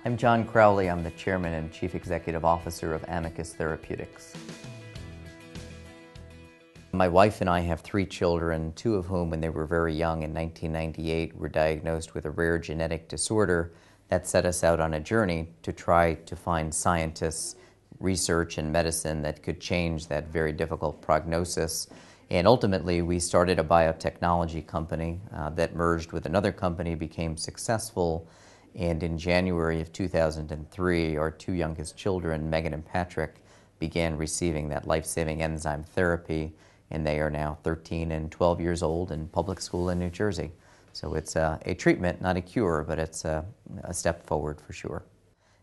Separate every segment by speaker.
Speaker 1: I'm John Crowley. I'm the Chairman and Chief Executive Officer of Amicus Therapeutics. My wife and I have 3 children, 2 of whom, when they were very young in 1998, were diagnosed with a rare genetic disorder that set us out on a journey to try to find scientists, research, and medicine that could change that very difficult prognosis. And ultimately, we started a biotechnology company that merged with another company, became successful, and in January of 2003, our 2 youngest children, Megan and Patrick, began receiving that life-saving enzyme therapy, and they are now 13 and 12 years old in public school in New Jersey. So it's a treatment, not a cure, but it's a step forward for sure.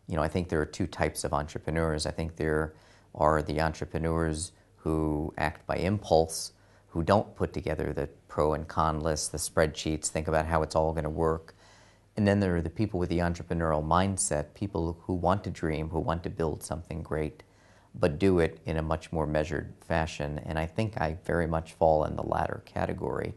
Speaker 1: You know, I think there are 2 types of entrepreneurs. I think there are the entrepreneurs who act by impulse, who don't put together the pro and con lists, the spreadsheets, think about how it's all going to work. And then there are the people with the entrepreneurial mindset, people who want to dream, who want to build something great, but do it in a much more measured fashion. And I think I very much fall in the latter category.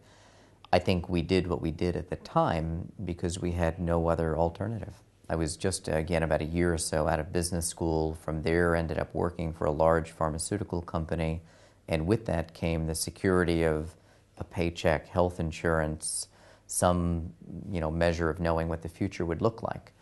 Speaker 1: I think we did what we did at the time because we had no other alternative. I was just, again, about a year or so out of business school. From there, ended up working for a large pharmaceutical company. And with that came the security of a paycheck, health insurance, some measure of knowing what the future would look like.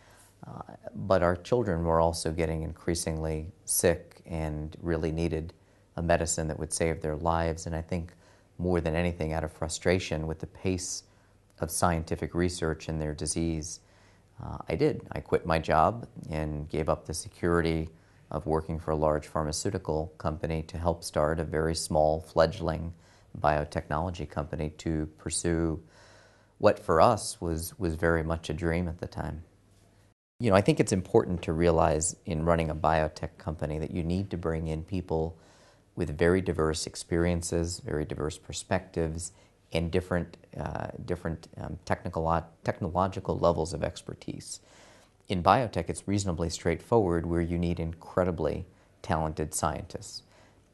Speaker 1: But our children were also getting increasingly sick and really needed a medicine that would save their lives. And I think more than anything, out of frustration with the pace of scientific research in their disease, I quit my job and gave up the security of working for a large pharmaceutical company to help start a very small fledgling biotechnology company to pursue what for us was very much a dream at the time. You know, I think it's important to realize in running a biotech company that you need to bring in people with very diverse experiences, very diverse perspectives, and different technological levels of expertise. In biotech, it's reasonably straightforward where you need incredibly talented scientists.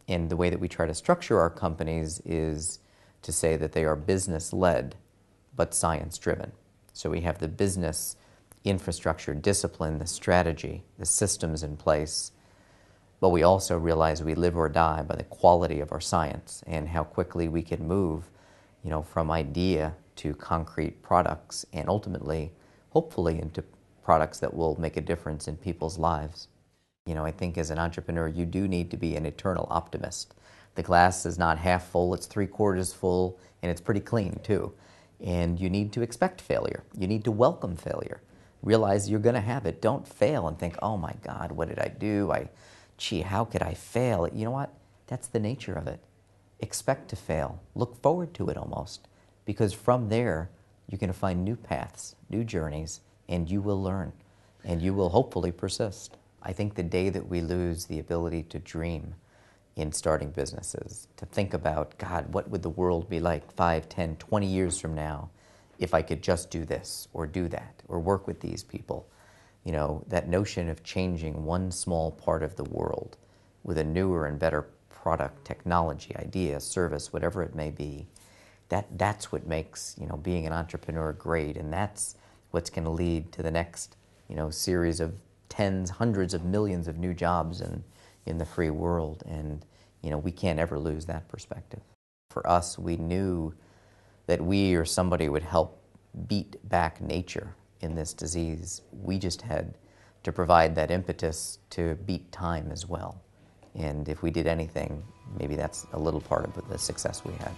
Speaker 1: And the way that we try to structure our companies is to say that they are business-led, but science-driven. So we have the business infrastructure, discipline, the strategy, the systems in place, but we also realize we live or die by the quality of our science and how quickly we can move, from idea to concrete products and ultimately, hopefully, into products that will make a difference in people's lives. I think as an entrepreneur, you do need to be an eternal optimist. The glass is not half full, it's 3/4 full, and it's pretty clean too. And you need to expect failure. You need to welcome failure. Realize you're going to have it. Don't fail and think, oh my God, what did I do? How could I fail? You know what? That's the nature of it. Expect to fail. Look forward to it almost. Because from there, you're going to find new paths, new journeys, and you will learn. And you will hopefully persist. I think the day that we lose the ability to dream in starting businesses, to think about, God, what would the world be like 5, 10, 20 years from now if I could just do this or do that or work with these people? That notion of changing one small part of the world with a newer and better product, technology, idea, service, whatever it may be, that's what makes, being an entrepreneur great. And that's what's going to lead to the next, series of tens, hundreds of millions of new jobs in the free world. And, we can't ever lose that perspective. For us, we knew that we or somebody would help beat back nature in this disease. We just had to provide that impetus to beat time as well. And if we did anything, maybe that's a little part of the success we had.